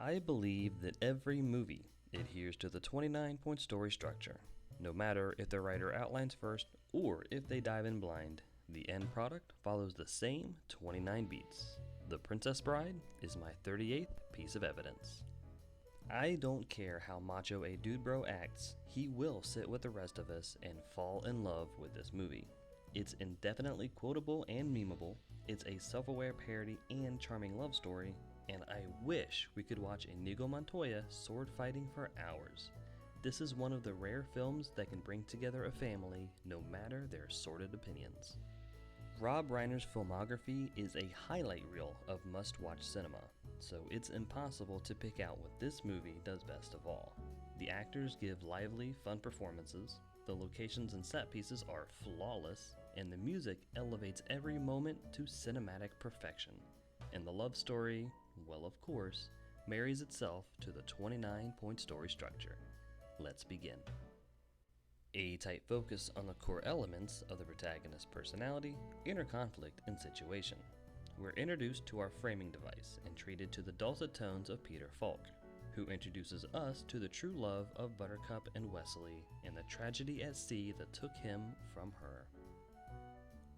I believe that every movie adheres to the 29-point story structure. No matter if the writer outlines first or if they dive in blind, the end product follows the same 29 beats. The Princess Bride is my 38th piece of evidence. I don't care how macho a dude bro acts, he will sit with the rest of us and fall in love with this movie. It's indefinitely quotable and memeable, it's a self-aware parody and charming love story, and I wish we could watch Inigo Montoya sword fighting for hours. This is one of the rare films that can bring together a family no matter their sordid opinions. Rob Reiner's filmography is a highlight reel of must-watch cinema, so it's impossible to pick out what this movie does best of all. The actors give lively, fun performances, the locations and set pieces are flawless, and the music elevates every moment to cinematic perfection. And the love story, well of course, marries itself to the 29-point story structure. Let's begin. A tight focus on the core elements of the protagonist's personality, inner conflict, and situation. We're introduced to our framing device and treated to the dulcet tones of Peter Falk, who introduces us to the true love of Buttercup and Wesley and the tragedy at sea that took him from her.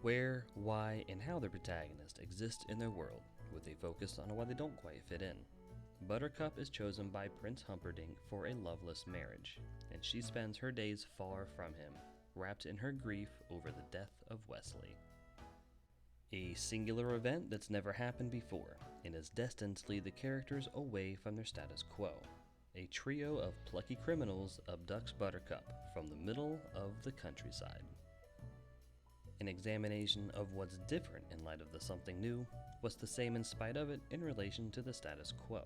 Where, why, and how the protagonist exist in their world, with a focus on why they don't quite fit in. Buttercup is chosen by Prince Humperdinck for a loveless marriage, and she spends her days far from him, wrapped in her grief over the death of Wesley. A singular event that's never happened before, and is destined to lead the characters away from their status quo. A trio of plucky criminals abducts Buttercup from the middle of the countryside. An examination of what's different in light of the something new, what's the same in spite of it in relation to the status quo.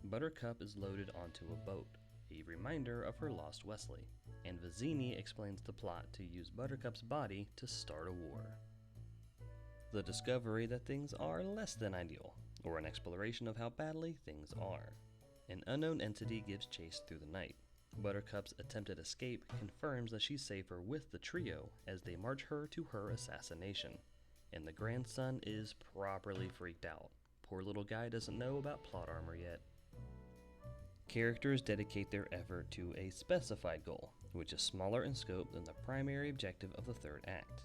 Buttercup is loaded onto a boat, a reminder of her lost Wesley, and Vizzini explains the plot to use Buttercup's body to start a war. The discovery that things are less than ideal, or an exploration of how badly things are. An unknown entity gives chase through the night. Buttercup's attempted escape confirms that she's safer with the trio as they march her to her assassination, and the grandson is properly freaked out. Poor little guy doesn't know about plot armor yet. Characters dedicate their effort to a specified goal, which is smaller in scope than the primary objective of the third act.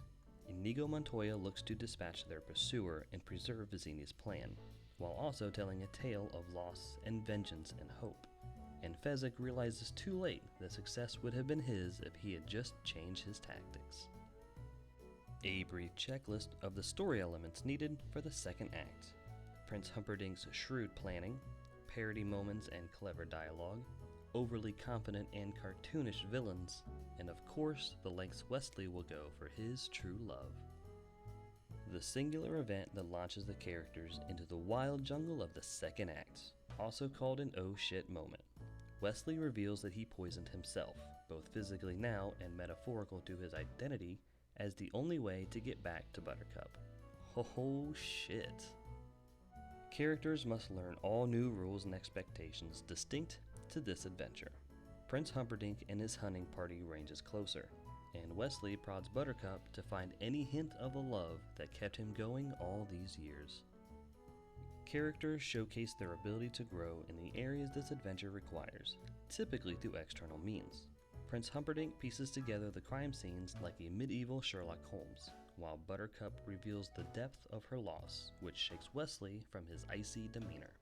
Inigo Montoya looks to dispatch their pursuer and preserve Vizzini's plan, while also telling a tale of loss and vengeance and hope. And Fezzik realizes too late that success would have been his if he had just changed his tactics. A brief checklist of the story elements needed for the second act. Prince Humperdinck's shrewd planning, parody moments and clever dialogue, overly confident and cartoonish villains, and of course the lengths Wesley will go for his true love. The singular event that launches the characters into the wild jungle of the second act, also called an oh shit moment. Wesley reveals that he poisoned himself, both physically now and metaphorical to his identity, as the only way to get back to Buttercup. Oh shit. Characters must learn all new rules and expectations distinct to this adventure. Prince Humperdinck and his hunting party ranges closer, and Wesley prods Buttercup to find any hint of the love that kept him going all these years. Characters showcase their ability to grow in the areas this adventure requires, typically through external means. Prince Humperdinck pieces together the crime scenes like a medieval Sherlock Holmes, while Buttercup reveals the depth of her loss, which shakes Wesley from his icy demeanor.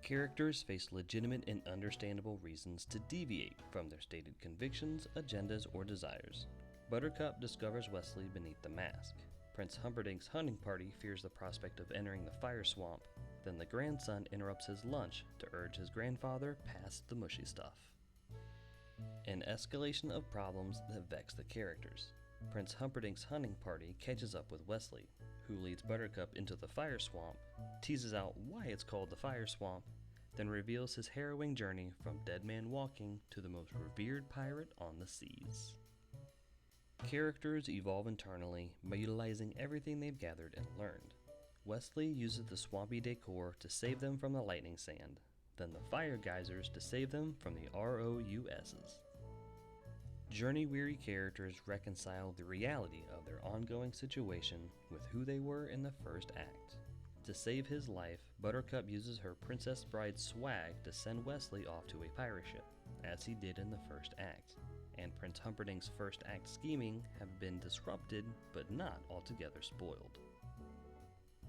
Characters face legitimate and understandable reasons to deviate from their stated convictions, agendas, or desires. Buttercup discovers Wesley beneath the mask. Prince Humperdinck's hunting party fears the prospect of entering the fire swamp. Then the grandson interrupts his lunch to urge his grandfather past the mushy stuff. An escalation of problems that vex the characters. Prince Humperdinck's hunting party catches up with Wesley, who leads Buttercup into the fire swamp, teases out why it's called the fire swamp, then reveals his harrowing journey from dead man walking to the most revered pirate on the seas. Characters evolve internally by utilizing everything they've gathered and learned. Wesley uses the swampy decor to save them from the lightning sand, then the fire geysers to save them from the ROUSs. Journey-weary characters reconcile the reality of their ongoing situation with who they were in the first act. To save his life, Buttercup uses her Princess Bride swag to send Wesley off to a pirate ship, as he did in the first act, and Prince Humperdinck's first act scheming have been disrupted but not altogether spoiled.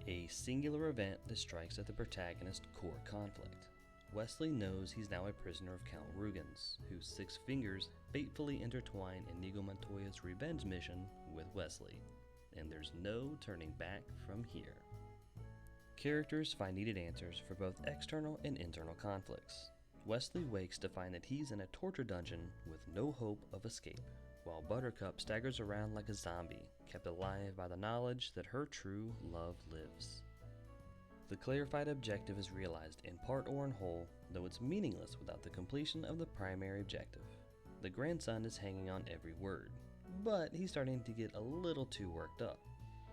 A singular event that strikes at the protagonist's core conflict. Wesley knows he's now a prisoner of Count Rugen's, whose 6 fingers fatefully intertwine Inigo Montoya's revenge mission with Wesley, and there's no turning back from here. Characters find needed answers for both external and internal conflicts. Wesley wakes to find that he's in a torture dungeon with no hope of escape, while Buttercup staggers around like a zombie, kept alive by the knowledge that her true love lives. The clarified objective is realized in part or in whole, though it's meaningless without the completion of the primary objective. The grandson is hanging on every word, but he's starting to get a little too worked up.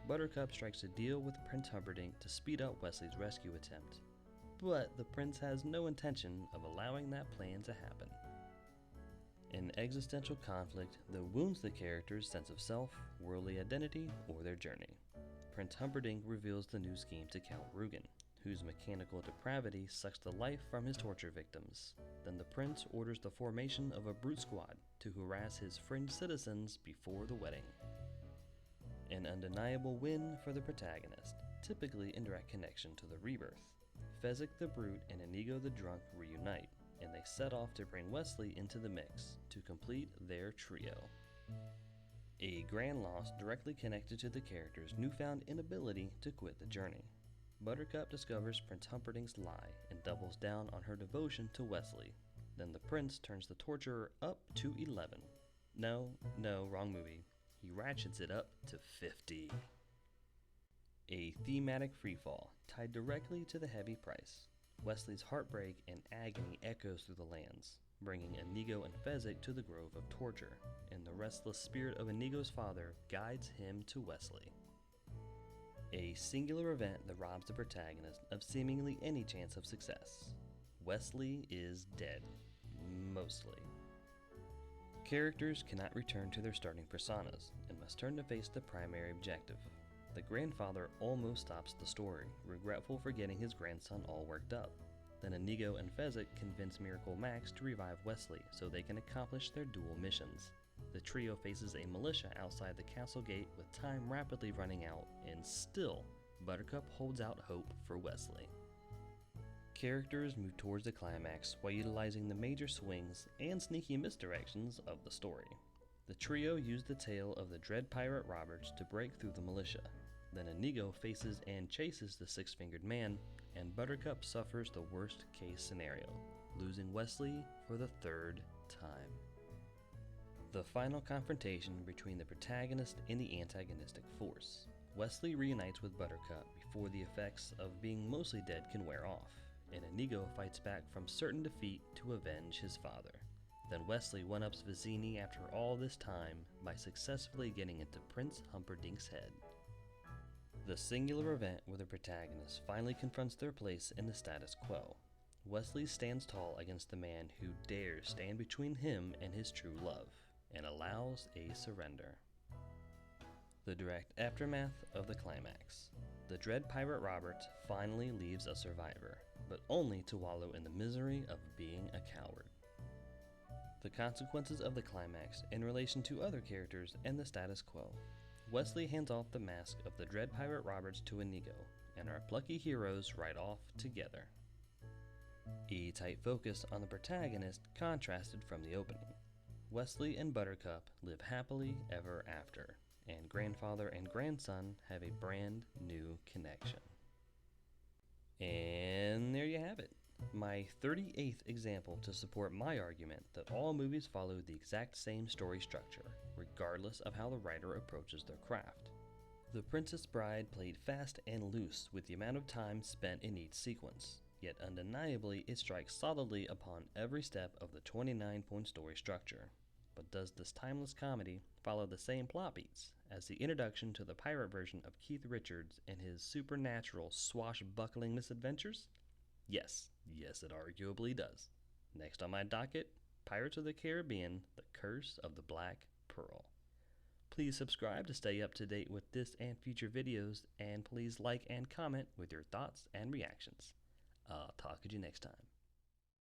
Buttercup strikes a deal with Prince Humperdinck to speed up Wesley's rescue attempt, but the prince has no intention of allowing that plan to happen. An existential conflict that wounds the character's sense of self, worldly identity, or their journey. Prince Humperdinck reveals the new scheme to Count Rugen, whose mechanical depravity sucks the life from his torture victims. Then the prince orders the formation of a brute squad to harass his fringe citizens before the wedding. An undeniable win for the protagonist, typically in direct connection to the Rebirth. Fezzik the Brute and Inigo the Drunk reunite, and they set off to bring Wesley into the mix to complete their trio. A grand loss directly connected to the character's newfound inability to quit the journey. Buttercup discovers Prince Humperdinck's lie and doubles down on her devotion to Wesley. Then the prince turns the torturer up to 11. No, wrong movie. He ratchets it up to 50. A thematic freefall tied directly to the heavy price. Wesley's heartbreak and agony echoes through the lands, bringing Inigo and Fezzik to the grove of torture, and the restless spirit of Inigo's father guides him to Wesley. A singular event that robs the protagonist of seemingly any chance of success. Wesley is dead. Mostly. Characters cannot return to their starting personas and must turn to face the primary objective. The grandfather almost stops the story, regretful for getting his grandson all worked up. Then Inigo and Fezzik convince Miracle Max to revive Wesley so they can accomplish their dual missions. The trio faces a militia outside the castle gate with time rapidly running out, and still, Buttercup holds out hope for Wesley. Characters move towards the climax while utilizing the major swings and sneaky misdirections of the story. The trio use the tale of the dread pirate Roberts to break through the militia. Then Inigo faces and chases the six-fingered man, and Buttercup suffers the worst-case scenario, losing Wesley for the 3rd time. The final confrontation between the protagonist and the antagonistic force. Wesley reunites with Buttercup before the effects of being mostly dead can wear off, and Inigo fights back from certain defeat to avenge his father. Then Wesley one-ups Vizzini after all this time by successfully getting into Prince Humperdinck's head. The singular event where the protagonist finally confronts their place in the status quo. Wesley stands tall against the man who dares stand between him and his true love, and allows a surrender. The direct aftermath of the climax. The dread pirate Roberts finally leaves a survivor, but only to wallow in the misery of being a coward. The consequences of the climax in relation to other characters and the status quo. Wesley hands off the mask of the dread pirate Roberts to Inigo, and our plucky heroes ride off together. A tight focus on the protagonist contrasted from the opening. Wesley and Buttercup live happily ever after, and grandfather and grandson have a brand new connection. And there you have it. My 38th example to support my argument that all movies follow the exact same story structure, regardless of how the writer approaches their craft. The Princess Bride played fast and loose with the amount of time spent in each sequence, yet undeniably it strikes solidly upon every step of the 29-point story structure. But does this timeless comedy follow the same plot beats as the introduction to the pirate version of Keith Richards and his supernatural swashbuckling misadventures? Yes, it arguably does. Next on my docket, Pirates of the Caribbean, The Curse of the Black Pearl. Please subscribe to stay up to date with this and future videos, and please like and comment with your thoughts and reactions. I'll talk to you next time.